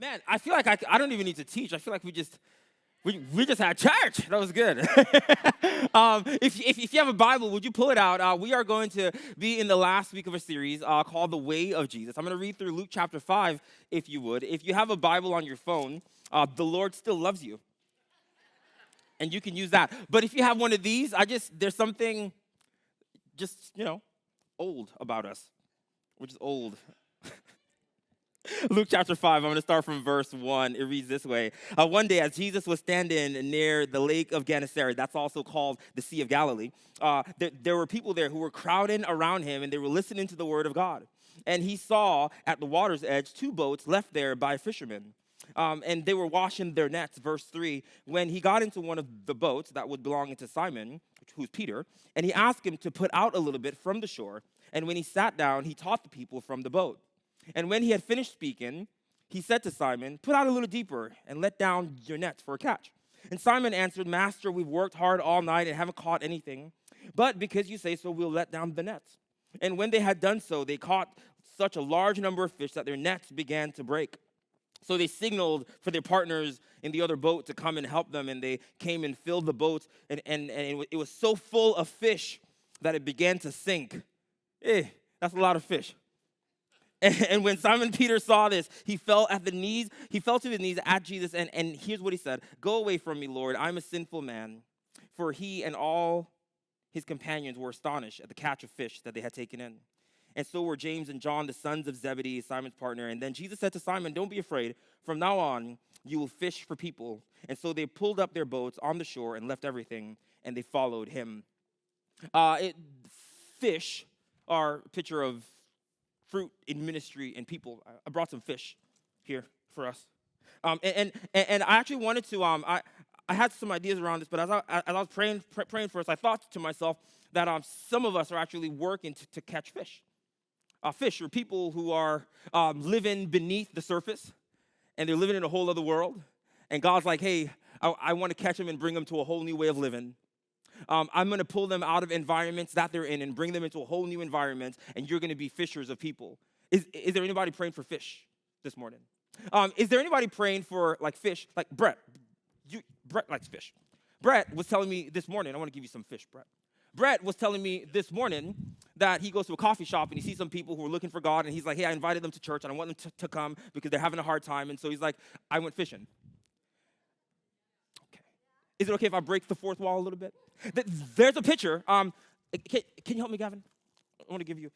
Man, I feel like I don't even need to teach. I feel like we just had church. That was good. If you have a Bible, would you pull it out? We are going to be in the last week of a series called The Way of Jesus. I'm going to read through Luke chapter 5, if you would. If you have a Bible on your phone, the Lord still loves you. And you can use that. But if you have one of these, there's something just, old about us. We're just old. Luke chapter 5, I'm going to start from verse 1. It reads this way. One day, as Jesus was standing near the lake of Gennesaret, that's also called the Sea of Galilee, there were people there who were crowding around him, and they were listening to the word of God. And he saw at the water's edge 2 boats left there by fishermen. And they were washing their nets, verse 3. When he got into one of the boats that was belonging to Simon, who's Peter, and he asked him to put out a little bit from the shore. And when he sat down, he taught the people from the boat. And when he had finished speaking, he said to Simon, "Put out a little deeper and let down your nets for a catch." And Simon answered, "Master, we've worked hard all night and haven't caught anything. But because you say so, we'll let down the nets." And when they had done so, they caught such a large number of fish that their nets began to break. So they signaled for their partners in the other boat to come and help them. And they came and filled the boat. And it was so full of fish that it began to sink. That's a lot of fish. And when Simon Peter saw this, he fell to his knees at Jesus, and here's what he said: "Go away from me, Lord, I'm a sinful man." For he and all his companions were astonished at the catch of fish that they had taken in. And so were James and John, the sons of Zebedee, Simon's partner. And then Jesus said to Simon, "Don't be afraid. From now on, you will fish for people." And so they pulled up their boats on the shore and left everything, and they followed him. Fish are a picture of fruit in ministry and people. I brought some fish here for us. And I actually wanted to, I had some ideas around this, but as I was praying for us, I thought to myself that some of us are actually working to catch fish. Fish are people who are living beneath the surface, and they're living in a whole other world. And God's like, hey, I want to catch them and bring them to a whole new way of living. I'm going to pull them out of environments that they're in and bring them into a whole new environment, and you're going to be fishers of people. Is there anybody praying for fish this morning? Is there anybody praying for, fish? Like Brett. Brett likes fish. Brett was telling me this morning, I want to give you some fish, Brett. Brett was telling me this morning that he goes to a coffee shop and he sees some people who are looking for God, and he's like, hey, I invited them to church, and I want them to come because they're having a hard time, and so he's like, I went fishing. Okay. Is it okay if I break the fourth wall a little bit? There's a picture. Can you help me, Gavin? I want to give you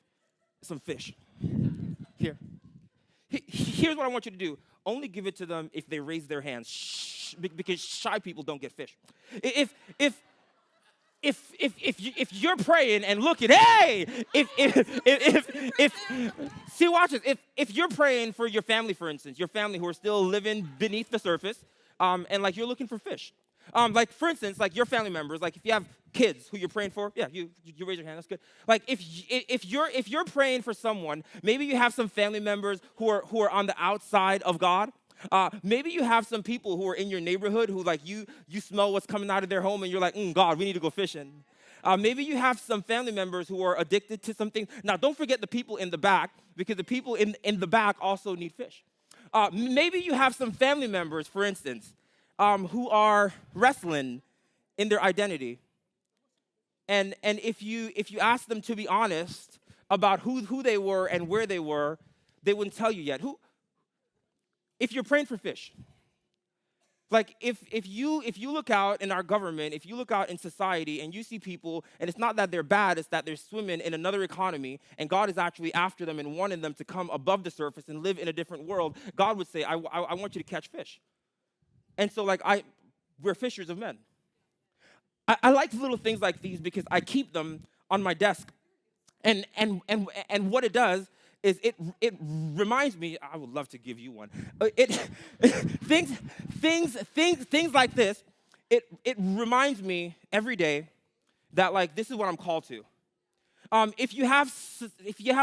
some fish. Here. Here's what I want you to do. Only give it to them if they raise their hands. Shh, because shy people don't get fish. If you're praying and looking, hey, see, watch this. If you're praying for your family, for instance, your family who are still living beneath the surface, and you're looking for fish. For instance, your family members, if you have kids who you're praying for, yeah, you raise your hand, that's good. If you're praying for someone, maybe you have some family members who are on the outside of God. Maybe you have some people who are in your neighborhood who you smell what's coming out of their home and you're like, God, we need to go fishing. Maybe you have some family members who are addicted to something. Now, don't forget the people in the back, because the people in the back also need fish. Maybe you have some family members, for instance, who are wrestling in their identity. And if you ask them to be honest about who they were and where they were, they wouldn't tell you yet. If you're praying for fish, if you look out in our government, if you look out in society and you see people, and it's not that they're bad, it's that they're swimming in another economy, and God is actually after them and wanting them to come above the surface and live in a different world, God would say, I want you to catch fish. And so, we're fishers of men. I like little things like these because I keep them on my desk. And what it does is it reminds me, I would love to give you one. Things like this, it reminds me every day that this is what I'm called to. If you have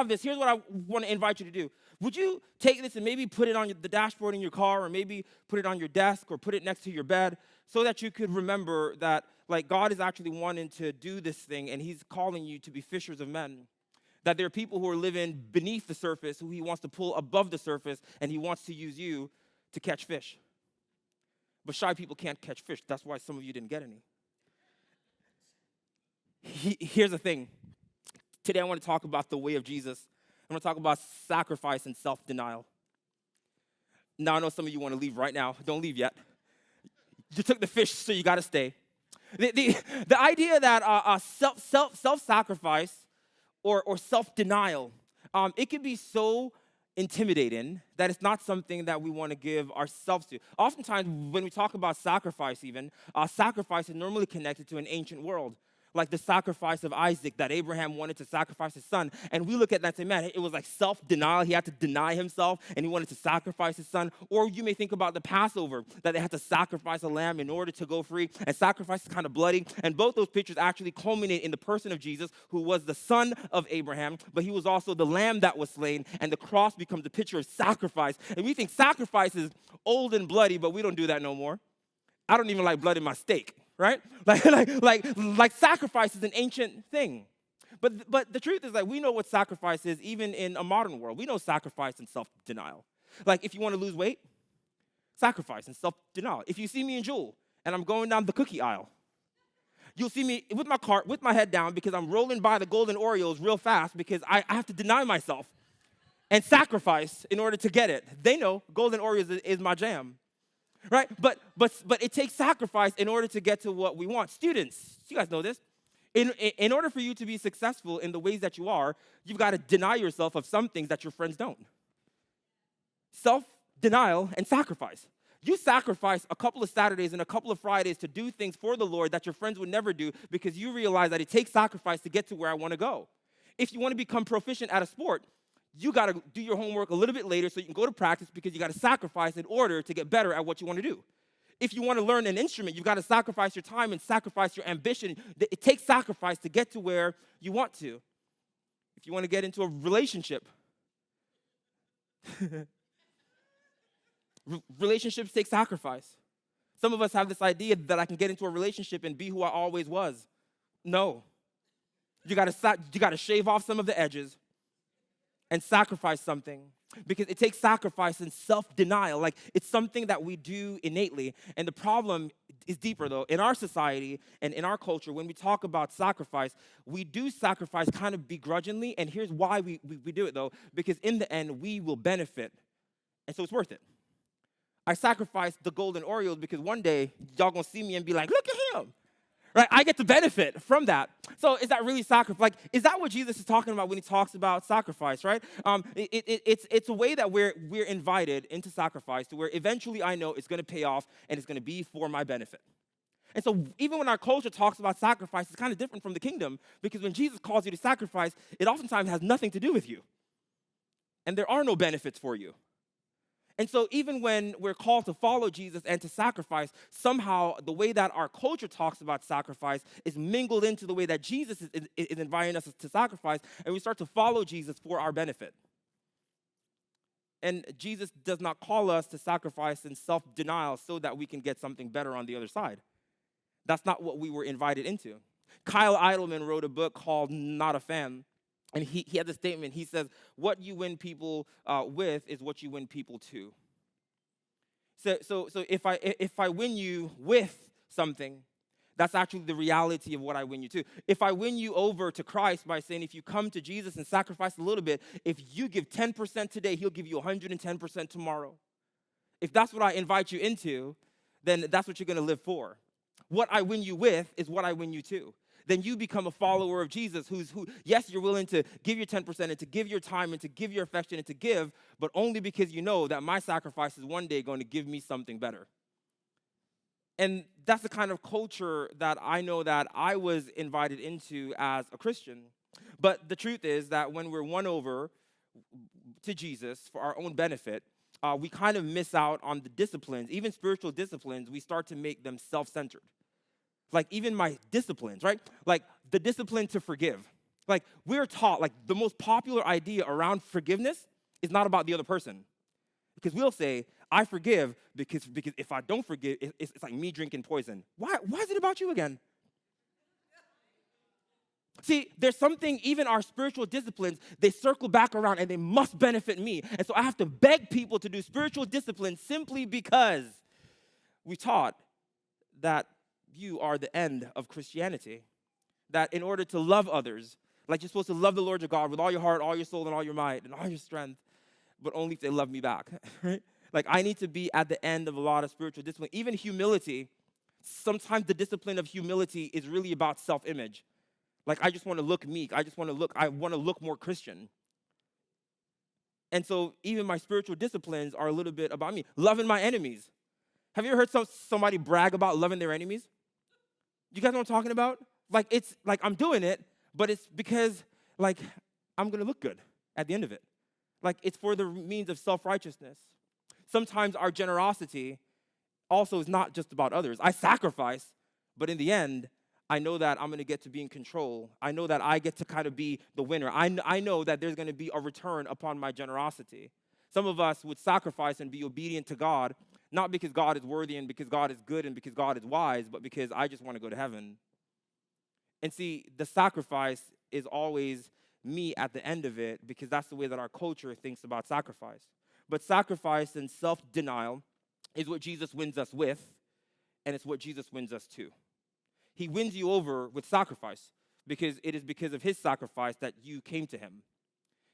this, here's what I want to invite you to do. Would you take this and maybe put it on the dashboard in your car, or maybe put it on your desk, or put it next to your bed, so that you could remember that God is actually wanting to do this thing, and he's calling you to be fishers of men. That there are people who are living beneath the surface who he wants to pull above the surface, and he wants to use you to catch fish. But shy people can't catch fish. That's why some of you didn't get any. Here's the thing. Today I want to talk about the way of Jesus. I'm going to talk about sacrifice and self-denial. Now I know some of you want to leave right now. Don't leave yet. You took the fish, so you got to stay. The idea that self-sacrifice or self-denial, it can be so intimidating that it's not something that we want to give ourselves to. Oftentimes, when we talk about sacrifice even, sacrifice is normally connected to an ancient world, like the sacrifice of Isaac, that Abraham wanted to sacrifice his son. And we look at that and say, man, it was like self-denial. He had to deny himself, and he wanted to sacrifice his son. Or you may think about the Passover, that they had to sacrifice a lamb in order to go free. And sacrifice is kind of bloody. And both those pictures actually culminate in the person of Jesus, who was the son of Abraham, but he was also the lamb that was slain. And the cross becomes a picture of sacrifice. And we think sacrifice is old and bloody, but we don't do that no more. I don't even like blood in my steak. Right? Like sacrifice is an ancient thing. But the truth is that we know what sacrifice is even in a modern world. We know sacrifice and self-denial. Like if you want to lose weight, sacrifice and self-denial. If you see me in Jewel and I'm going down the cookie aisle, you'll see me with my cart, with my head down, because I'm rolling by the golden Oreos real fast because I have to deny myself and sacrifice in order to get it. They know golden Oreos is my jam. Right? But it takes sacrifice in order to get to what we want. Students, you guys know this. In order for you to be successful in the ways that you are, you've got to deny yourself of some things that your friends don't. Self-denial and sacrifice. You sacrifice a couple of Saturdays and a couple of Fridays to do things for the Lord that your friends would never do because you realize that it takes sacrifice to get to where I want to go. If you want to become proficient at a sport, you got to do your homework a little bit later so you can go to practice because you got to sacrifice in order to get better at what you want to do. If you want to learn an instrument, you've got to sacrifice your time and sacrifice your ambition. It takes sacrifice to get to where you want to. If you want to get into a relationship, relationships take sacrifice. Some of us have this idea that I can get into a relationship and be who I always was. No. You got to shave off some of the edges and sacrifice something, because it takes sacrifice and self-denial. Like, it's something that we do innately. And the problem is deeper, though. In our society and in our culture, when we talk about sacrifice, we do sacrifice kind of begrudgingly. And here's why we do it, though. Because in the end, we will benefit. And so it's worth it. I sacrificed the golden Oreos because one day, y'all going to see me and be like, look at him. Right? I get to benefit from that. So is that really sacrifice? Like, is that what Jesus is talking about when he talks about sacrifice, right? It's a way that we're invited into sacrifice to where eventually I know it's going to pay off and it's going to be for my benefit. And so even when our culture talks about sacrifice, it's kind of different from the kingdom, because when Jesus calls you to sacrifice, it oftentimes has nothing to do with you. And there are no benefits for you. And so even when we're called to follow Jesus and to sacrifice, somehow the way that our culture talks about sacrifice is mingled into the way that Jesus is inviting us to sacrifice, and we start to follow Jesus for our benefit. And Jesus does not call us to sacrifice in self-denial so that we can get something better on the other side. That's not what we were invited into. Kyle Idleman wrote a book called Not a Fan. And he had this statement. He says, what you win people with is what you win people to. So if I win you with something, that's actually the reality of what I win you to. If I win you over to Christ by saying, if you come to Jesus and sacrifice a little bit, if you give 10% today, he'll give you 110% tomorrow. If that's what I invite you into, then that's what you're going to live for. What I win you with is what I win you to. Then you become a follower of Jesus who, yes, you're willing to give your 10% and to give your time and to give your affection and to give, but only because you know that my sacrifice is one day going to give me something better. And that's the kind of culture that I know that I was invited into as a Christian. But the truth is that when we're won over to Jesus for our own benefit, we kind of miss out on the disciplines, even spiritual disciplines. We start to make them self-centered. Like even my disciplines, right? Like the discipline to forgive. Like we're taught, like the most popular idea around forgiveness is not about the other person. Because we'll say, I forgive because if I don't forgive, it's like me drinking poison. Why is it about you again? See, there's something, even our spiritual disciplines, they circle back around and they must benefit me. And so I have to beg people to do spiritual disciplines simply because we taught that you are the end of Christianity. That in order to love others, like you're supposed to love the Lord your God with all your heart, all your soul, and all your might, and all your strength, but only if they love me back, right? Like I need to be at the end of a lot of spiritual discipline. Even humility, sometimes the discipline of humility is really about self-image. Like I just want to look meek. I want to look more Christian. And so even my spiritual disciplines are a little bit about me. Loving my enemies. Have you ever heard somebody brag about loving their enemies? You guys know what I'm talking about? Like it's like I'm doing it, but it's because like I'm going to look good at the end of it. Like it's for the means of self-righteousness. Sometimes our generosity also is not just about others. I sacrifice, but in the end, I know that I'm going to get to be in control. I know that I get to kind of be the winner. I know that there's going to be a return upon my generosity. Some of us would sacrifice and be obedient to God, not because God is worthy and because God is good and because God is wise, but because I just want to go to heaven. And see, the sacrifice is always me at the end of it because that's the way that our culture thinks about sacrifice. But sacrifice and self-denial is what Jesus wins us with, and it's what Jesus wins us to. He wins you over with sacrifice because it is because of his sacrifice that you came to him.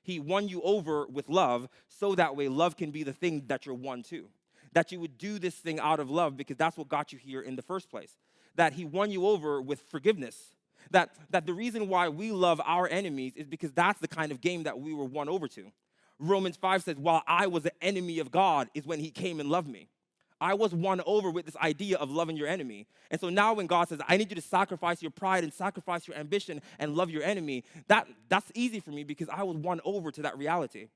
He won you over with love so that way love can be the thing that you're won to. That you would do this thing out of love because that's what got you here in the first place. That he won you over with forgiveness. That the reason why we love our enemies is because that's the kind of game that we were won over to. Romans 5 says, while I was an enemy of God is when he came and loved me. I was won over with this idea of loving your enemy. And so now when God says, I need you to sacrifice your pride and sacrifice your ambition and love your enemy, that's easy for me because I was won over to that reality.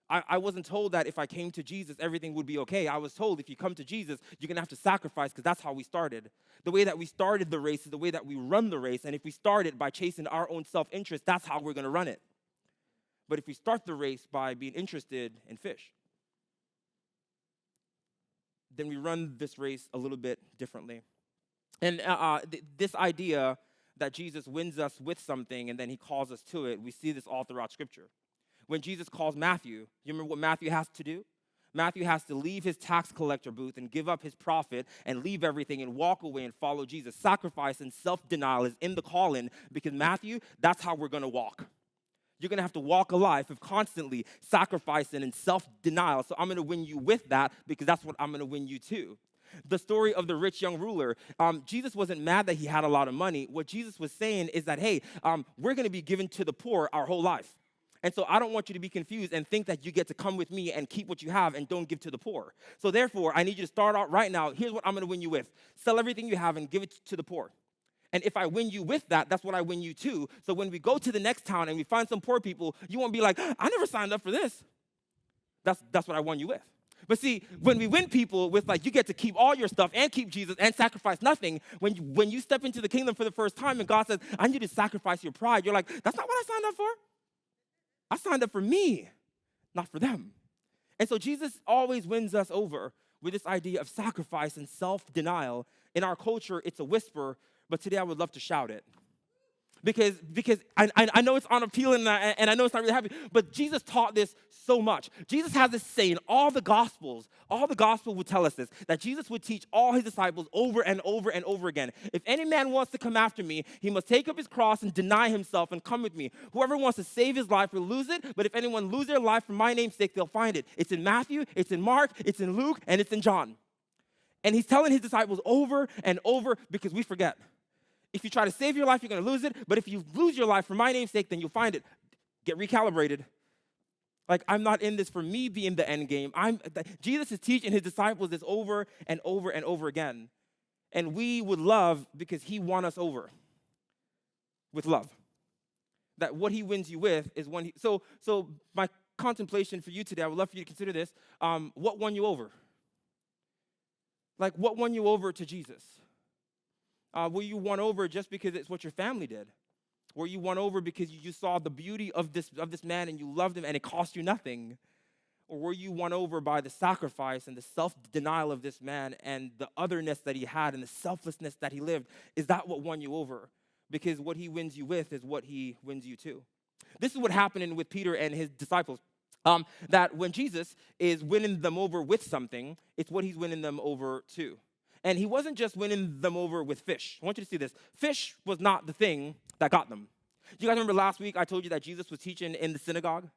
I wasn't told that if I came to Jesus, everything would be okay. I was told if you come to Jesus, you're going to have to sacrifice because that's how we started. The way that we started the race is the way that we run the race. And if we start it by chasing our own self-interest, that's how we're going to run it. But if we start the race by being interested in fish, then we run this race a little bit differently. And this idea that Jesus wins us with something and then he calls us to it, we see this all throughout Scripture. When Jesus calls Matthew, you remember what Matthew has to do? Matthew has to leave his tax collector booth and give up his profit and leave everything and walk away and follow Jesus. Sacrifice and self-denial is in the calling because Matthew, that's how we're going to walk. You're going to have to walk a life of constantly sacrificing and self-denial. So I'm going to win you with that because that's what I'm going to win you to. The story of the rich young ruler, Jesus wasn't mad that he had a lot of money. What Jesus was saying is that, hey, we're going to be given to the poor our whole life. And so I don't want you to be confused and think that you get to come with me and keep what you have and don't give to the poor. So therefore, I need you to start out right now. Here's what I'm going to win you with. Sell everything you have and give it to the poor. And if I win you with that, that's what I win you to. So when we go to the next town and we find some poor people, you won't be like, I never signed up for this. That's what I won you with. But see, when we win people with like, you get to keep all your stuff and keep Jesus and sacrifice nothing, when you step into the kingdom for the first time and God says, I need you to sacrifice your pride, you're like, that's not what I signed up for. I signed up for me, not for them. And so Jesus always wins us over with this idea of sacrifice and self-denial. In our culture, it's a whisper, but today I would love to shout it. Because I know it's unappealing and I know it's not really happy, but Jesus taught this so much. Jesus has this saying, all the gospel would tell us this, that Jesus would teach all his disciples over and over and over again. If any man wants to come after me, he must take up his cross and deny himself and come with me. Whoever wants to save his life will lose it, but if anyone lose their life for my name's sake, they'll find it. It's in Matthew, it's in Mark, it's in Luke, and it's in John. And he's telling his disciples over and over because we forget. If you try to save your life, you're going to lose it. But if you lose your life for my name's sake, then you'll find it. Get recalibrated. Like, I'm not in this for me being the end game. Jesus is teaching his disciples this over and over and over again. And we would love because he won us over with love. That what he wins you with is when he... So my contemplation for you today, I would love for you to consider this. What won you over? Like, what won you over to Jesus? Were you won over just because it's what your family did? Were you won over because you saw the beauty of this man and you loved him and it cost you nothing? Or were you won over by the sacrifice and the self-denial of this man and the otherness that he had and the selflessness that he lived? Is that what won you over? because what he wins you with is what he wins you to. This is what happened with Peter and his disciples. That when Jesus is winning them over with something, it's what he's winning them over to. And he wasn't just winning them over with fish. I want you to see this. Fish was not the thing that got them. You guys remember last week I told you that Jesus was teaching in the synagogue?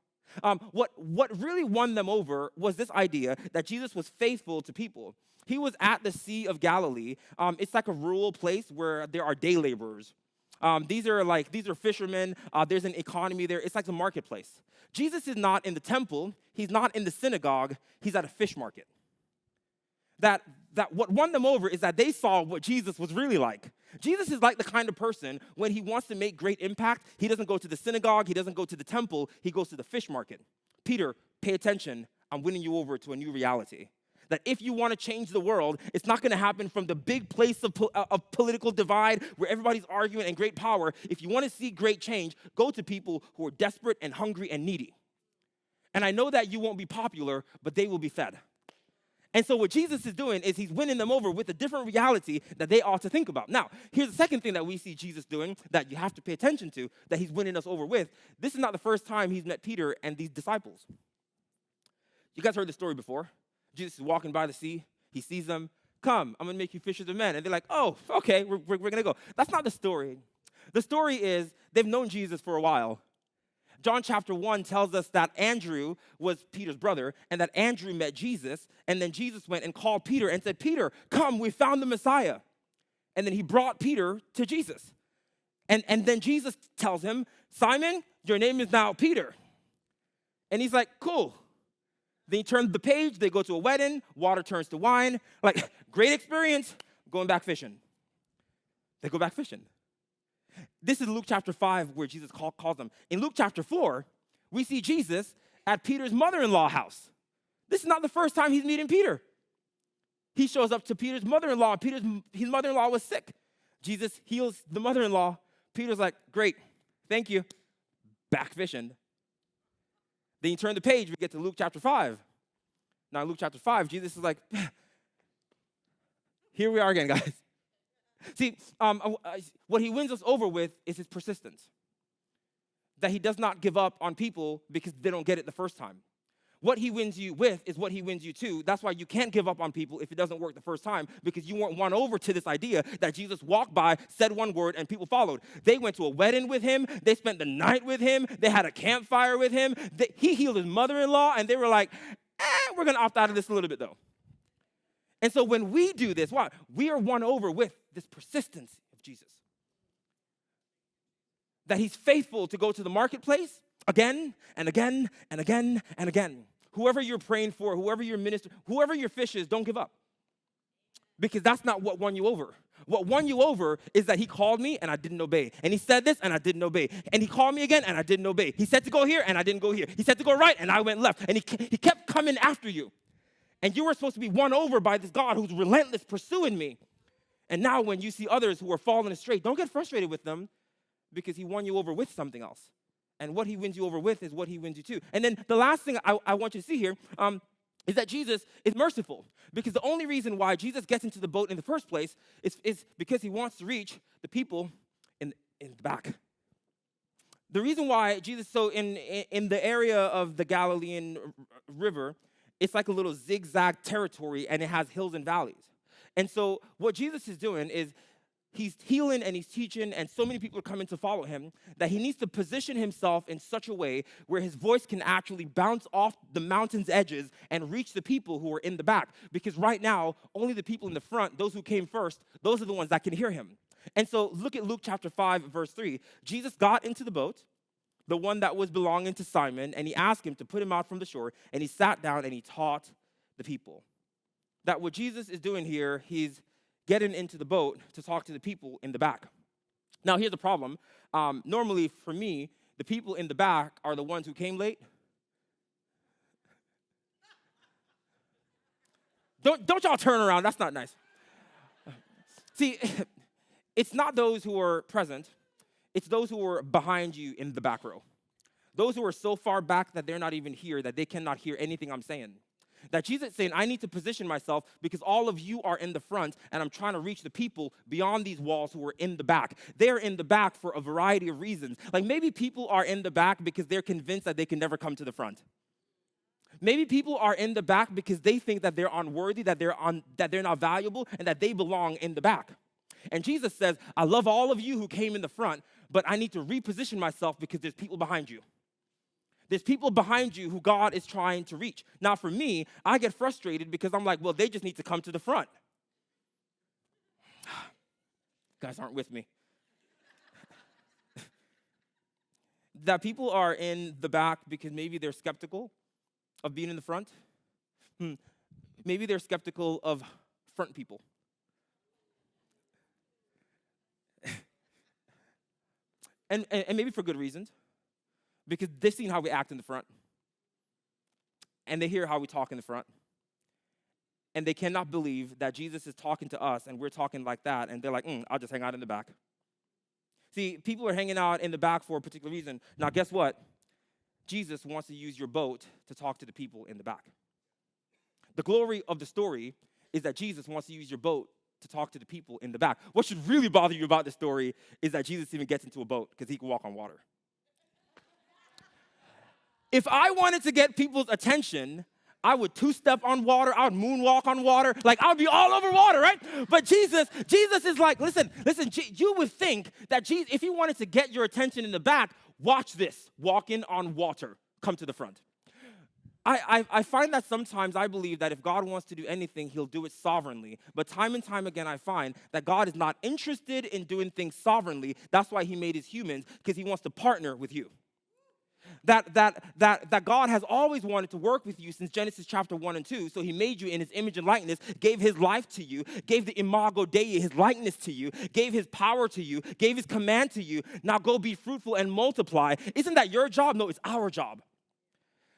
What really won them over was this idea that Jesus was faithful to people. He was at the Sea of Galilee. It's like a rural place where there are day laborers. These are fishermen. There's an economy there. It's like the marketplace. Jesus is not in the temple. He's not in the synagogue. He's at a fish market. That what won them over is that they saw what Jesus was really like. Jesus is like the kind of person, when he wants to make great impact, he doesn't go to the synagogue, he doesn't go to the temple, he goes to the fish market. Peter, pay attention. I'm winning you over to a new reality. That if you want to change the world, it's not going to happen from the big place of political divide where everybody's arguing and great power. If you want to see great change, go to people who are desperate and hungry and needy. And I know that you won't be popular, but they will be fed. And so what Jesus is doing is he's winning them over with a different reality that they ought to think about. Now, here's the second thing that we see Jesus doing that you have to pay attention to, that he's winning us over with. This is not the first time he's met Peter and these disciples. You guys heard the story before. Jesus is walking by the sea. He sees them. Come, I'm going to make you fishers of men. And they're like, oh, okay, we're going to go. That's not the story. The story is they've known Jesus for a while. John chapter 1 tells us that Andrew was Peter's brother, and that Andrew met Jesus, and then Jesus went and called Peter and said, Peter, come, we found the Messiah. And then he brought Peter to Jesus. And then Jesus tells him, Simon, your name is now Peter. And he's like, cool. Then he turns the page, they go to a wedding, water turns to wine. Like, great experience, going back fishing. They go back fishing. This is Luke chapter 5 where Jesus calls them. In Luke chapter 4, we see Jesus at Peter's mother-in-law house. This is not the first time he's meeting Peter. He shows up to Peter's mother-in-law. His mother-in-law was sick. Jesus heals the mother-in-law. Peter's like, great, thank you. Back fishing. Then you turn the page, we get to Luke chapter 5. Now, in Luke chapter 5, Jesus is like, here we are again, guys. See, what he wins us over with is his persistence. That he does not give up on people because they don't get it the first time. What he wins you with is what he wins you to. That's why you can't give up on people if it doesn't work the first time, because you weren't won over to this idea that Jesus walked by, said one word, and people followed. They went to a wedding with him. They spent the night with him. They had a campfire with him. He healed his mother-in-law, and they were like, we're going to opt out of this a little bit, though. And so when we do this, why? We are won over with this persistence of Jesus. That he's faithful to go to the marketplace again and again and again and again. Whoever you're praying for, whoever you're ministering, whoever your fish is, don't give up. Because that's not what won you over. What won you over is that he called me and I didn't obey. And he said this and I didn't obey. And he called me again and I didn't obey. He said to go here and I didn't go here. He said to go right and I went left. And he kept coming after you. And you were supposed to be won over by this God who's relentless pursuing me. And now when you see others who are falling astray, don't get frustrated with them because he won you over with something else. And what he wins you over with is what he wins you to. And then the last thing I want you to see here is that Jesus is merciful. Because the only reason why Jesus gets into the boat in the first place is because he wants to reach the people in the back. The reason why Jesus, so in the area of the Galilean river, it's like a little zigzag territory, and it has hills and valleys. And so what Jesus is doing is he's healing and he's teaching, and so many people are coming to follow him that he needs to position himself in such a way where his voice can actually bounce off the mountain's edges and reach the people who are in the back. Because right now, only the people in the front, those who came first, those are the ones that can hear him. And so look at Luke chapter 5, verse 3. Jesus got into the boat, the one that was belonging to Simon, and he asked him to put him out from the shore, and he sat down and he taught the people. That what Jesus is doing here, he's getting into the boat to talk to the people in the back. Now, here's the problem. Normally, for me, the people in the back are the ones who came late. Don't y'all turn around. That's not nice. See, it's not those who are present. It's those who are behind you in the back row. Those who are so far back that they're not even here, that they cannot hear anything I'm saying. That Jesus is saying, I need to position myself because all of you are in the front, and I'm trying to reach the people beyond these walls who are in the back. They're in the back for a variety of reasons. Like maybe people are in the back because they're convinced that they can never come to the front. Maybe people are in the back because they think that they're unworthy, that they're not valuable, and that they belong in the back. And Jesus says, I love all of you who came in the front, but I need to reposition myself because there's people behind you. There's people behind you who God is trying to reach. Now, for me, I get frustrated because I'm like, well, they just need to come to the front. Guys aren't with me. That people are in the back because maybe they're skeptical of being in the front. Maybe they're skeptical of front people. And maybe for good reasons. Because they've seen how we act in the front. And they hear how we talk in the front. And they cannot believe that Jesus is talking to us and we're talking like that. And they're like, I'll just hang out in the back. See, people are hanging out in the back for a particular reason. Now, guess what? Jesus wants to use your boat to talk to the people in the back. The glory of the story is that Jesus wants to use your boat to talk to the people in the back. What should really bother you about the story is that Jesus even gets into a boat because he can walk on water. If I wanted to get people's attention, I would two-step on water, I would moonwalk on water, like I would be all over water, right? But Jesus is like, listen, you would think that Jesus, if he wanted to get your attention in the back, watch this, walking on water, come to the front. I find that sometimes I believe that if God wants to do anything, he'll do it sovereignly. But time and time again, I find that God is not interested in doing things sovereignly. That's why he made his humans, because he wants to partner with you. That God has always wanted to work with you since Genesis chapter 1 and 2. So he made you in his image and likeness, gave his life to you, gave the imago Dei, his likeness to you, gave his power to you, gave his command to you. Now go be fruitful and multiply. Isn't that your job? No, it's our job.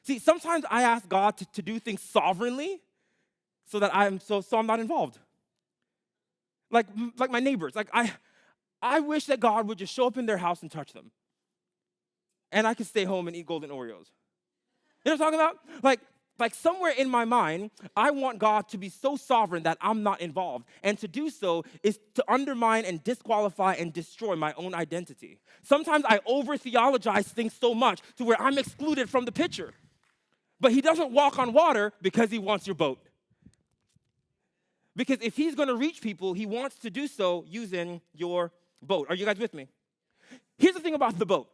See, sometimes I ask God to do things sovereignly so that I'm not involved. Like my neighbors. Like I wish that God would just show up in their house and touch them. And I could stay home and eat golden Oreos. You know what I'm talking about? Like somewhere in my mind, I want God to be so sovereign that I'm not involved. And to do so is to undermine and disqualify and destroy my own identity. Sometimes I over-theologize things so much to where I'm excluded from the picture. But he doesn't walk on water because he wants your boat. Because if he's going to reach people, he wants to do so using your boat. Are you guys with me? Here's the thing about the boat.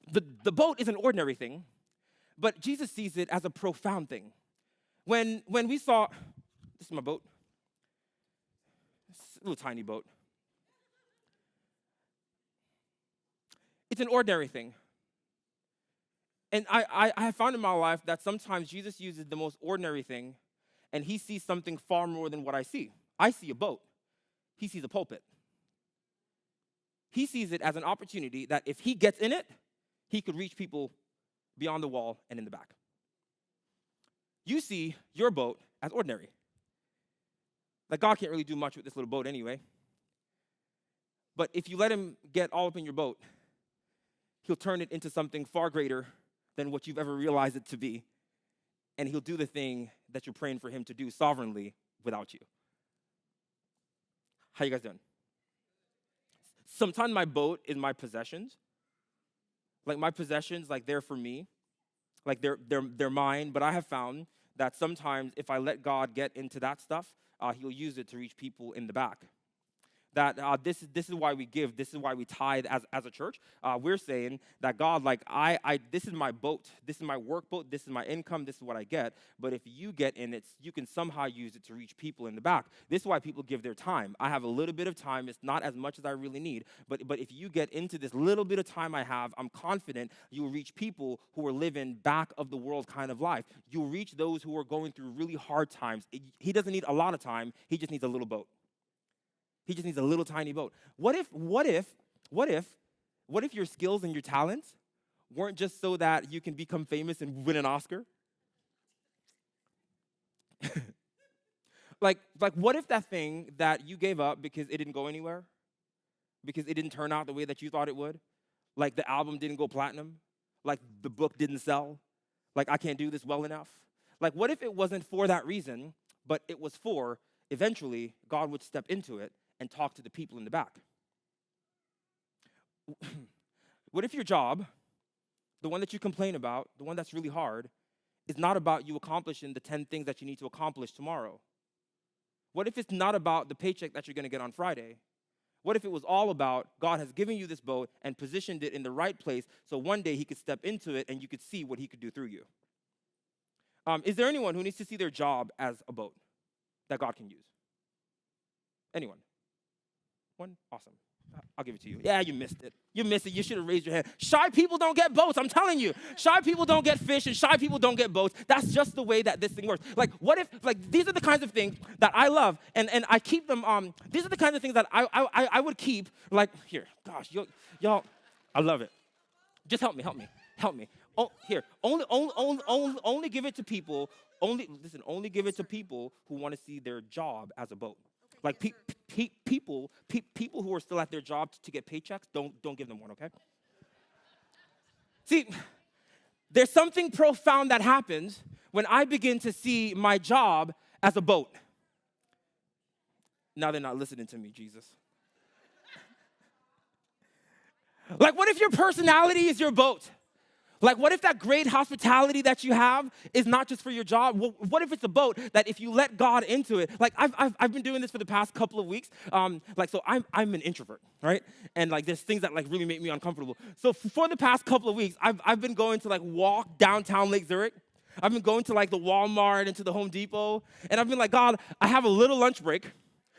The boat is an ordinary thing, but Jesus sees it as a profound thing. When we saw, this is my boat. It's a little tiny boat. It's an ordinary thing. And I have found in my life that sometimes Jesus uses the most ordinary thing, and he sees something far more than what I see. I see a boat. He sees a pulpit. He sees it as an opportunity that if he gets in it, he could reach people beyond the wall and in the back. You see your boat as ordinary. Like God can't really do much with this little boat anyway. But if you let him get all up in your boat, he'll turn it into something far greater than what you've ever realized it to be. And he'll do the thing that you're praying for him to do sovereignly without you. How you guys doing? Sometimes my boat is my possessions. Like my possessions, like they're for me, like they're mine. But I have found that sometimes if I let God get into that stuff, he'll use it to reach people in the back. That this is why we give. This is why we tithe as a church. We're saying that God, like this is my boat. This is my work boat. This is my income. This is what I get. But if you get in it, you can somehow use it to reach people in the back. This is why people give their time. I have a little bit of time. It's not as much as I really need. But if you get into this little bit of time I have, I'm confident you will reach people who are living back of the world kind of life. You'll reach those who are going through really hard times. He doesn't need a lot of time. He just needs a little boat. He just needs a little tiny boat. What if your skills and your talents weren't just so that you can become famous and win an Oscar? like what if that thing that you gave up because it didn't go anywhere? Because it didn't turn out the way that you thought it would? Like the album didn't go platinum? Like the book didn't sell? Like I can't do this well enough? Like, what if it wasn't for that reason, but it was for, eventually, God would step into it and talk to the people in the back? What if your job, the one that you complain about, the one that's really hard, is not about you accomplishing the 10 things that you need to accomplish tomorrow? What if it's not about the paycheck that you're going to get on Friday? What if it was all about God has given you this boat and positioned it in the right place so one day he could step into it and you could see what he could do through you? Is there anyone who needs to see their job as a boat that God can use? Anyone? One? Awesome. I'll give it to you. Yeah, you missed it. You missed it. You should have raised your hand. Shy people don't get boats. I'm telling you. Shy people don't get fish, and shy people don't get boats. That's just the way that this thing works. Like, what if, like, these are the kinds of things that I love, and I keep them, these are the kinds of things that I would keep, like, here, gosh, y'all, I love it. Just help me. Oh, here, only give it to people, only give it to people who want to see their job as a boat. Like people who are still at their job to get paychecks, don't give them one, okay? See, there's something profound that happens when I begin to see my job as a boat. Now they're not listening to me, Jesus. Like, what if your personality is your boat? Like, what if that great hospitality that you have is not just for your job? What if it's a boat that if you let God into it? Like, I've been doing this for the past couple of weeks. So I'm an introvert, right? And like, there's things that like really make me uncomfortable. So for the past couple of weeks, I've been going to like walk downtown Lake Zurich. I've been going to like the Walmart and to the Home Depot. And I've been like, God, I have a little lunch break.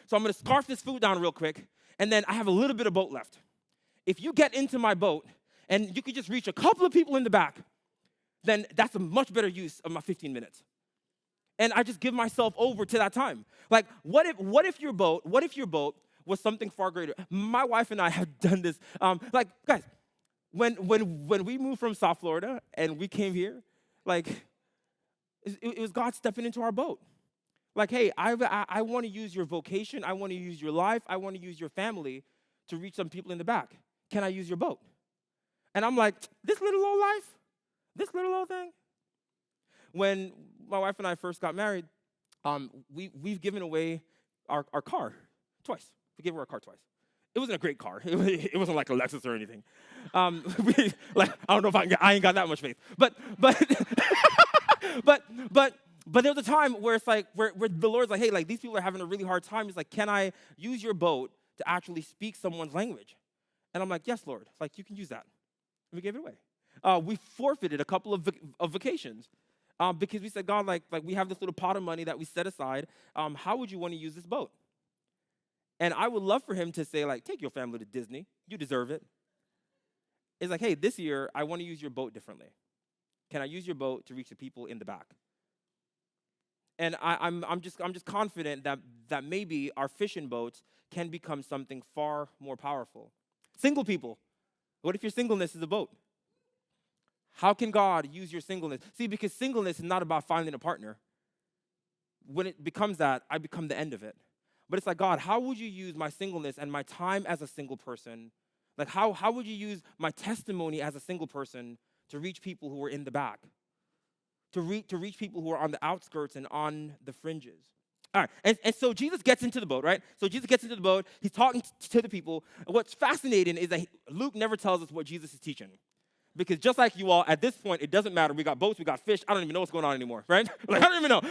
So I'm going to scarf this food down real quick. And then I have a little bit of boat left. If you get into my boat, and you could just reach a couple of people in the back, then that's a much better use of my 15 minutes. And I just give myself over to that time. Like, what if your boat was something far greater? My wife and I have done this. Like, guys, when we moved from South Florida and we came here, like, it was God stepping into our boat. Like, hey, I want to use your vocation. I want to use your life. I want to use your family to reach some people in the back. Can I use your boat? And I'm like, this little old life? This little old thing? When my wife and I first got married, we've given away our car twice. We gave her our car twice. It wasn't a great car. It wasn't like a Lexus or anything. I don't know if I ain't got that much faith. But there was a time where it's like, where the Lord's like, hey, like these people are having a really hard time. He's like, can I use your boat to actually speak someone's language? And I'm like, yes, Lord. Like, you can use that. And we gave it away. We forfeited a couple of vacations because we said, God, like we have this little pot of money that we set aside. How would you want to use this boat? And I would love for him to say, like, take your family to Disney. You deserve it. It's like, hey, this year, I want to use your boat differently. Can I use your boat to reach the people in the back? And I'm just confident that maybe our fishing boats can become something far more powerful. Single people. What if your singleness is a boat? How can God use your singleness? See, because singleness is not about finding a partner. When it becomes that, I become the end of it. But it's like, God, how would you use my singleness and my time as a single person? Like, how would you use my testimony as a single person to reach people who are in the back? To reach people who are on the outskirts and on the fringes? All right, and so Jesus gets into the boat, right? So Jesus gets into the boat. He's talking to the people. What's fascinating is that Luke never tells us what Jesus is teaching. Because just like you all, at this point, it doesn't matter. We got boats, we got fish. I don't even know what's going on anymore, right? Like, I don't even know.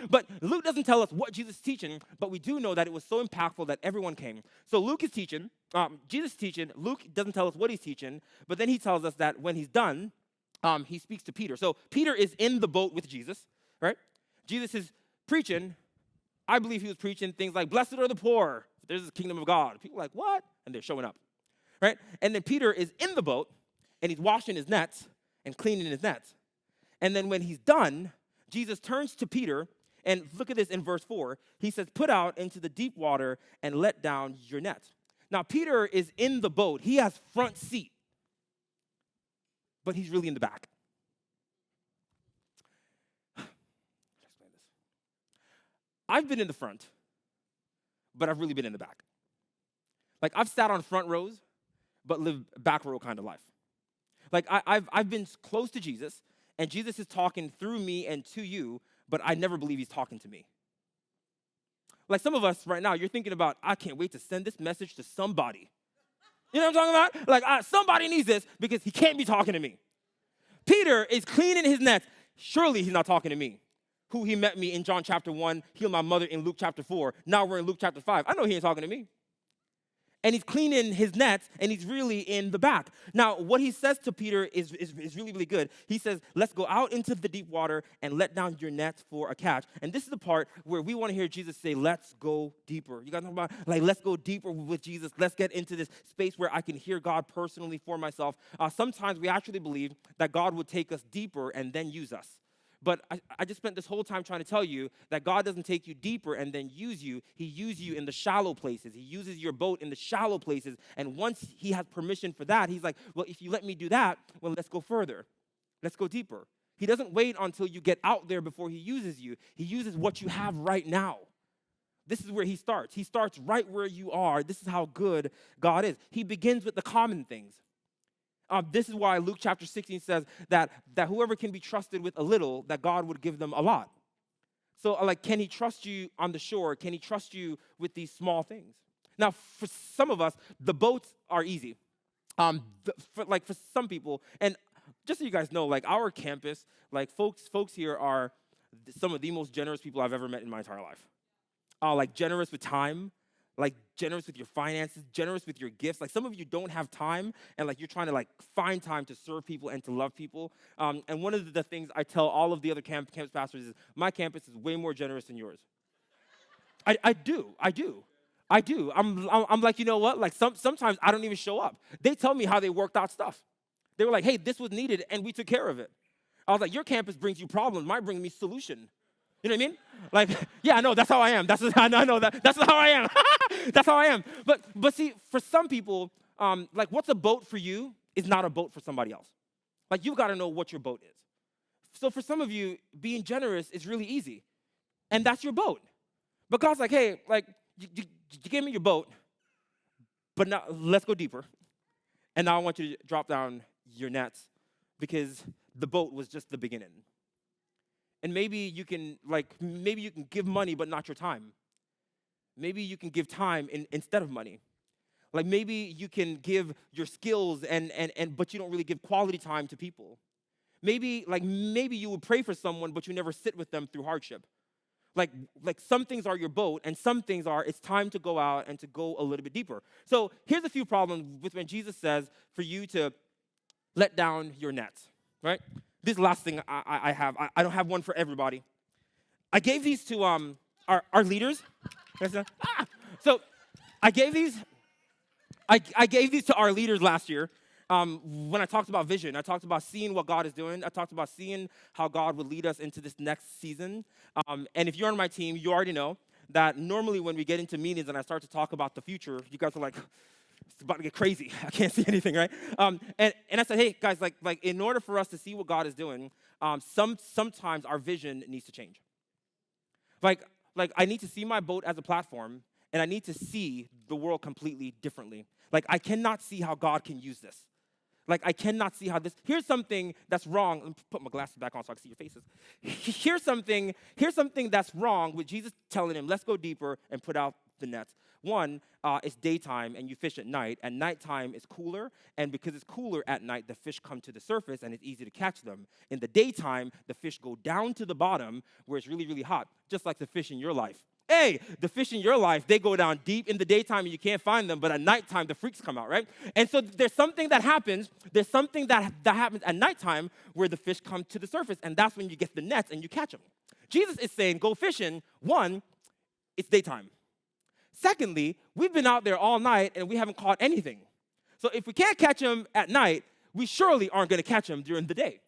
But Luke doesn't tell us what Jesus is teaching, but we do know that it was so impactful that everyone came. So Luke is teaching, Jesus is teaching. Luke doesn't tell us what he's teaching, but then he tells us that when he's done, he speaks to Peter. So Peter is in the boat with Jesus, right? Jesus is preaching. I believe he was preaching things like, blessed are the poor. There's the kingdom of God. People are like, what? And they're showing up, right? And then Peter is in the boat, and he's washing his nets and cleaning his nets. And then when he's done, Jesus turns to Peter, and look at this in verse 4. He says, put out into the deep water and let down your nets. Now, Peter is in the boat. He has front seat, but he's really in the back. I've been in the front, but I've really been in the back. Like, I've sat on front rows, but lived back row kind of life. Like, I've been close to Jesus, and Jesus is talking through me and to you, but I never believe he's talking to me. Like some of us right now, you're thinking about, I can't wait to send this message to somebody. You know what I'm talking about? Like, somebody needs this because he can't be talking to me. Peter is cleaning his nets. Surely he's not talking to me. Who he met me in John chapter 1, healed my mother in Luke chapter 4. Now we're in Luke chapter 5. I know he ain't talking to me. And he's cleaning his nets, and he's really in the back. Now, what he says to Peter is really, really good. He says, let's go out into the deep water and let down your nets for a catch. And this is the part where we want to hear Jesus say, let's go deeper. You guys know about, like, let's go deeper with Jesus. Let's get into this space where I can hear God personally for myself. Sometimes we actually believe that God would take us deeper and then use us. But I just spent this whole time trying to tell you that God doesn't take you deeper and then use you. He uses you in the shallow places. He uses your boat in the shallow places. And once he has permission for that, he's like, well, if you let me do that, well, let's go further. Let's go deeper. He doesn't wait until you get out there before he uses you. He uses what you have right now. This is where he starts. He starts right where you are. This is how good God is. He begins with the common things. This is why Luke chapter 16 says that whoever can be trusted with a little, that God would give them a lot. So, like, can he trust you on the shore? Can he trust you with these small things? Now, for some of us, the boats are easy. For some people, and just so you guys know, like, our campus, like, folks here are some of the most generous people I've ever met in my entire life. Like, generous with time. Like, generous with your finances, generous with your gifts. Like, some of you don't have time, and, like, you're trying to, like, find time to serve people and to love people. And one of the things I tell all of the other campus pastors is, my campus is way more generous than yours. I do. I'm like, you know what? Like, sometimes I don't even show up. They tell me how they worked out stuff. They were like, hey, this was needed, and we took care of it. I was like, your campus brings you problems. Mine brings me solution. You know what I mean? Like, yeah, I know, that's how I am. I know that. That's how I am. That's how I am. But see, for some people, like, what's a boat for you is not a boat for somebody else. Like, you've got to know what your boat is. So for some of you, being generous is really easy. And that's your boat. But God's like, hey, like, you gave me your boat, but now let's go deeper. And now I want you to drop down your nets because the boat was just the beginning. And maybe you can give money, but not your time. Maybe you can give time instead of money. Like, maybe you can give your skills but you don't really give quality time to people. Maybe you would pray for someone, but you never sit with them through hardship. Like some things are your boat, and some things are, it's time to go out and to go a little bit deeper. So here's a few problems with when Jesus says for you to let down your nets, right? This last thing I have, I don't have one for everybody. I gave these to our leaders. So I gave these to our leaders last year when I talked about vision. I talked about seeing what God is doing. I talked about seeing how God would lead us into this next season. And if you're on my team, you already know that normally when we get into meetings and I start to talk about the future, you guys are like, it's about to get crazy. I can't see anything, right? And I said, hey, guys, like in order for us to see what God is doing, sometimes our vision needs to change. Like I need to see my boat as a platform, and I need to see the world completely differently. Like, I cannot see how God can use this. Like, I cannot see how this, here's something that's wrong. Let me put my glasses back on so I can see your faces. Here's something that's wrong with Jesus telling him, let's go deeper and put out the nets. One, it's daytime and you fish at night, and nighttime is cooler, and because it's cooler at night, the fish come to the surface and it's easy to catch them. In the daytime, the fish go down to the bottom where it's really, really hot, just like the fish in your life. Hey, the fish in your life, they go down deep in the daytime and you can't find them, but at nighttime, the freaks come out, right? And so there's something that happens at nighttime where the fish come to the surface, and that's when you get the nets and you catch them. Jesus is saying, go fishing. One, it's daytime. Secondly, we've been out there all night and we haven't caught anything. So if we can't catch them at night, we surely aren't going to catch them during the day.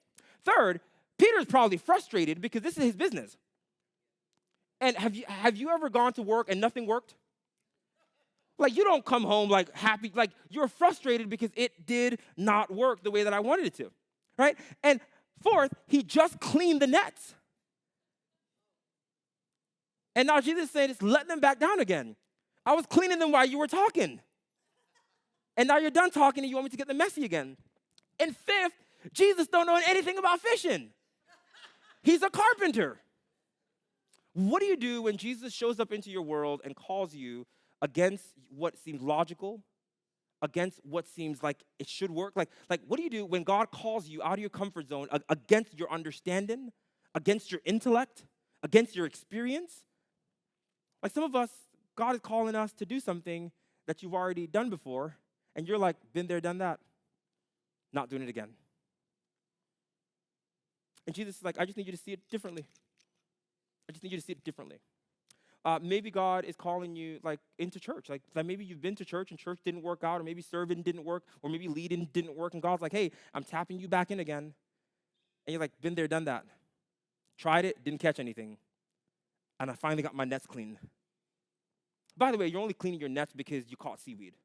Third, Peter's probably frustrated because this is his business. And have you ever gone to work and nothing worked? Like, you don't come home like happy, like you're frustrated because it did not work the way that I wanted it to, right? And fourth, he just cleaned the nets. And now Jesus is saying, just let them back down again. I was cleaning them while you were talking. And now you're done talking and you want me to get them messy again. And fifth, Jesus don't know anything about fishing. He's a carpenter. What do you do when Jesus shows up into your world and calls you against what seems logical, against what seems like it should work? Like what do you do when God calls you out of your comfort zone, against your understanding, against your intellect, against your experience? Like some of us, God is calling us to do something that you've already done before, and you're like, been there, done that, not doing it again. And Jesus is like, I just need you to see it differently. I just need you to see it differently. Maybe God is calling you like into church. Like maybe you've been to church and church didn't work out, or maybe serving didn't work, or maybe leading didn't work, and God's like, hey, I'm tapping you back in again. And you're like, been there, done that. Tried it, didn't catch anything. And I finally got my nets clean. By the way, you're only cleaning your nets because you caught seaweed.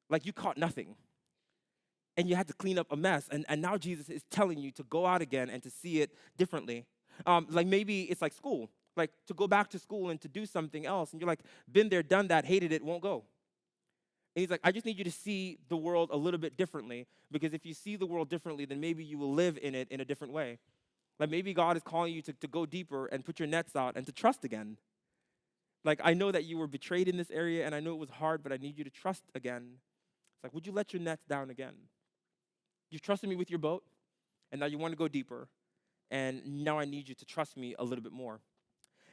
Like you caught nothing. And you had to clean up a mess. And now Jesus is telling you to go out again and to see it differently. Like maybe it's like school. Like to go back to school and to do something else. And you're like, been there, done that, hated it, won't go. And he's like, I just need you to see the world a little bit differently. Because if you see the world differently, then maybe you will live in it in a different way. Like maybe God is calling you to go deeper and put your nets out and to trust again. Like, I know that you were betrayed in this area, and I know it was hard, but I need you to trust again. It's like, would you let your nets down again? You've trusted me with your boat, and now you want to go deeper, and now I need you to trust me a little bit more.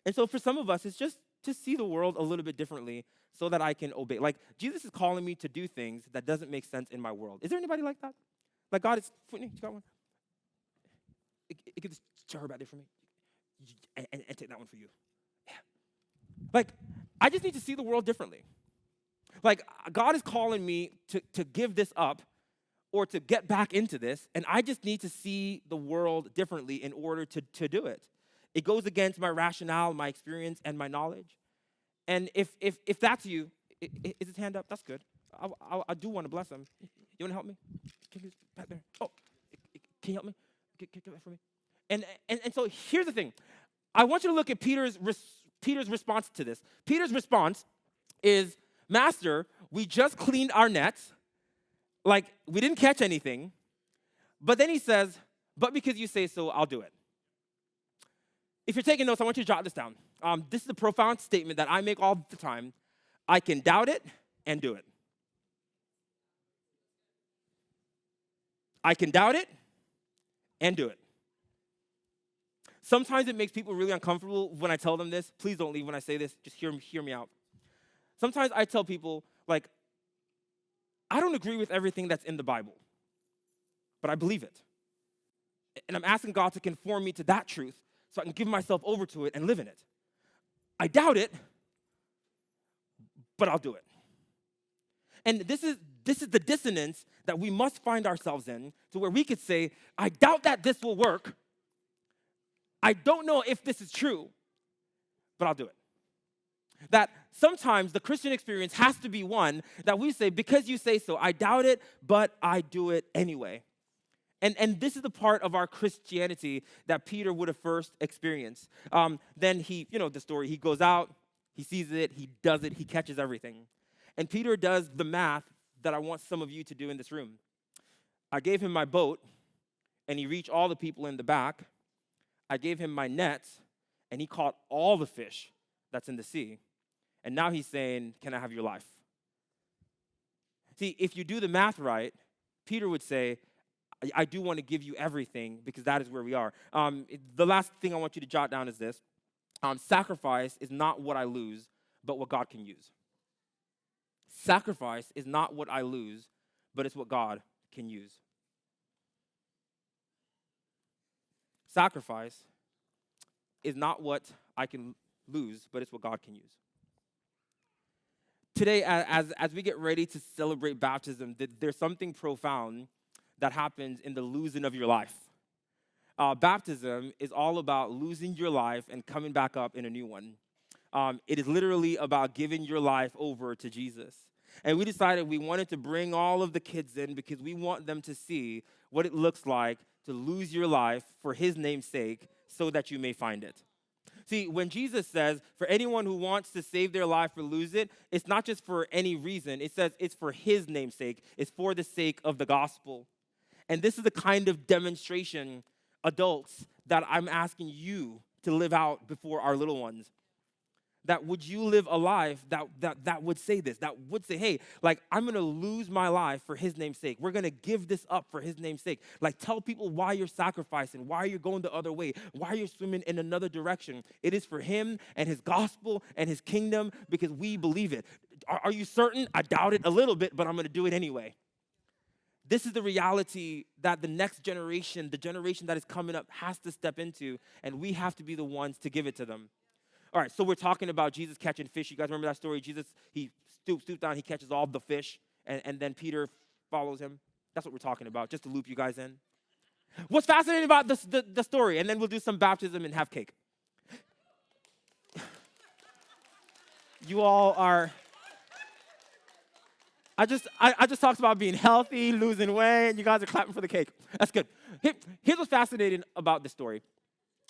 And so for some of us, it's just to see the world a little bit differently so that I can obey. Like, Jesus is calling me to do things that doesn't make sense in my world. Is there anybody like that? Like, God is, you got one? Get this jar back there for me, and take that one for you. Like, I just need to see the world differently. Like, God is calling me to give this up or to get back into this, and I just need to see the world differently in order to do it. It goes against my rationale, my experience, and my knowledge. And if that's you, is his hand up? That's good. I do want to bless him. You want to help me? Can you back there? Oh, can you help me? Get that for me. And so here's the thing. I want you to look at Peter's response to this. Peter's response is, Master, we just cleaned our nets. Like, we didn't catch anything. But then he says, but because you say so, I'll do it. If you're taking notes, I want you to jot this down. This is a profound statement that I make all the time. I can doubt it and do it. I can doubt it and do it. Sometimes it makes people really uncomfortable when I tell them this. Please don't leave when I say this. Just hear me out. Sometimes I tell people, like, I don't agree with everything that's in the Bible, but I believe it. And I'm asking God to conform me to that truth so I can give myself over to it and live in it. I doubt it, but I'll do it. And this is the dissonance that we must find ourselves in, to where we could say, I doubt that this will work. I don't know if this is true, but I'll do it. That sometimes the Christian experience has to be one that we say, because you say so, I doubt it, but I do it anyway. And this is the part of our Christianity that Peter would have first experienced. Then the story, he goes out, he sees it, he does it, he catches everything. And Peter does the math that I want some of you to do in this room. I gave him my boat, and he reached all the people in the back. I gave him my nets, and he caught all the fish that's in the sea. And now he's saying, can I have your life? See, if you do the math right, Peter would say, I do want to give you everything, because that is where we are. The last thing I want you to jot down is this. Sacrifice is not what I lose, but what God can use. Sacrifice is not what I lose, but it's what God can use. Sacrifice is not what I can lose, but it's what God can use. Today, as we get ready to celebrate baptism, there's something profound that happens in the losing of your life. Baptism is all about losing your life and coming back up in a new one. It is literally about giving your life over to Jesus. And we decided we wanted to bring all of the kids in because we want them to see what it looks like to lose your life for his name's sake so that you may find it. See, when Jesus says, for anyone who wants to save their life or lose it, it's not just for any reason. It says it's for his name's sake. It's for the sake of the gospel. And this is the kind of demonstration, adults, that I'm asking you to live out before our little ones? That would you live a life that would say this, that would say, hey, like, I'm going to lose my life for his name's sake. We're going to give this up for his name's sake. Like, tell people why you're sacrificing, why you're going the other way, why you're swimming in another direction. It is for him and his gospel and his kingdom because we believe it. Are you certain? I doubt it a little bit, but I'm going to do it anyway. This is the reality that the next generation, the generation that is coming up, has to step into, and we have to be the ones to give it to them. All right, so we're talking about Jesus catching fish. You guys remember that story? Jesus, he stoops down, he catches all the fish, and then Peter follows him. That's what we're talking about, just to loop you guys in. What's fascinating about the story, and then we'll do some baptism and have cake. You all are... I just talked about being healthy, losing weight, and you guys are clapping for the cake. That's good. Here's what's fascinating about this story.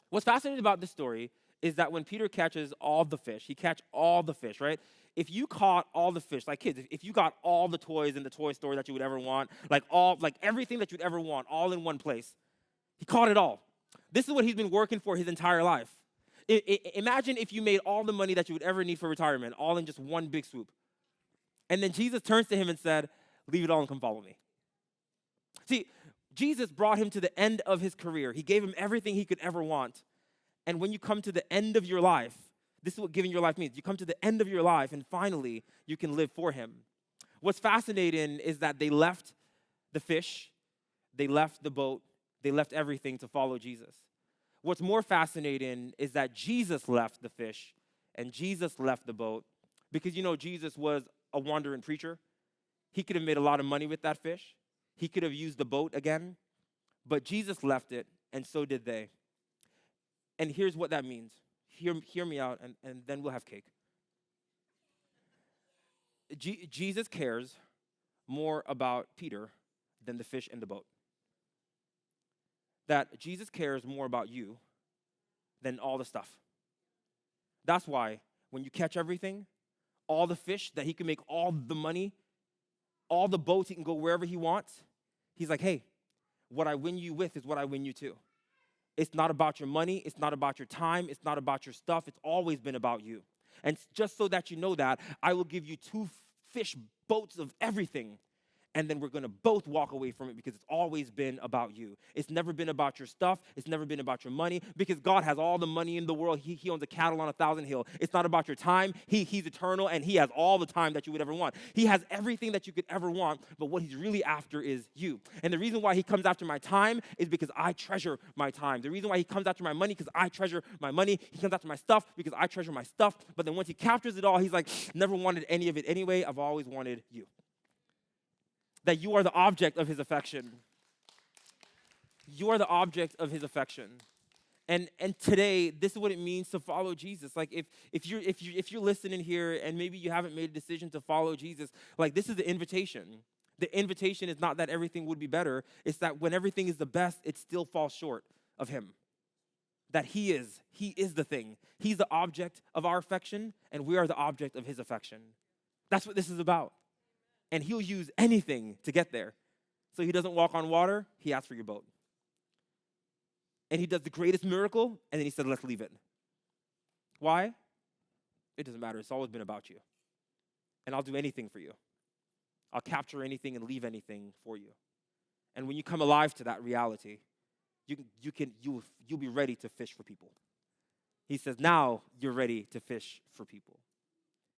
What's fascinating about this story is that when Peter catches all the fish, he catch all the fish, right? If you caught all the fish, like kids, if you got all the toys in the toy store that you would ever want, like everything that you'd ever want, all in one place, he caught it all. This is what he's been working for his entire life. Imagine if you made all the money that you would ever need for retirement, all in just one big swoop. And then Jesus turns to him and said, leave it all and come follow me. See, Jesus brought him to the end of his career. He gave him everything he could ever want. And when you come to the end of your life, this is what giving your life means. You come to the end of your life, and finally, you can live for him. What's fascinating is that they left the fish, they left the boat, they left everything to follow Jesus. What's more fascinating is that Jesus left the fish, and Jesus left the boat, because Jesus was a wandering preacher. He could have made a lot of money with that fish. He could have used the boat again, but Jesus left it, and so did they. And here's what that means. Hear me out, and then we'll have cake. Jesus cares more about Peter than the fish in the boat. That Jesus cares more about you than all the stuff. That's why when you catch everything, all the fish, that he can make all the money, all the boats, he can go wherever he wants, he's like, hey, what I win you with is what I win you to. It's not about your money. It's not about your time. It's not about your stuff. It's always been about you. And just so that you know that, I will give you 2 fish boats of everything. And then we're going to both walk away from it because it's always been about you. It's never been about your stuff. It's never been about your money because God has all the money in the world. He owns a cattle on 1,000 hills. It's not about your time. He's eternal, and he has all the time that you would ever want. He has everything that you could ever want, but what he's really after is you. And the reason why he comes after my time is because I treasure my time. The reason why he comes after my money because I treasure my money. He comes after my stuff because I treasure my stuff. But then once he captures it all, he's like, never wanted any of it anyway. I've always wanted you. That you are the object of his affection. You are the object of his affection. And today, this is what it means to follow Jesus. Like if you're listening here and maybe you haven't made a decision to follow Jesus, like this is the invitation. The invitation is not that everything would be better. It's that when everything is the best, it still falls short of him. That he is the thing. He's the object of our affection, and we are the object of his affection. That's what this is about. And he'll use anything to get there. So he doesn't walk on water, he asks for your boat. And he does the greatest miracle, and then he said, let's leave it. Why? It doesn't matter. It's always been about you. And I'll do anything for you. I'll capture anything and leave anything for you. And when you come alive to that reality, you'll be ready to fish for people. He says, now you're ready to fish for people.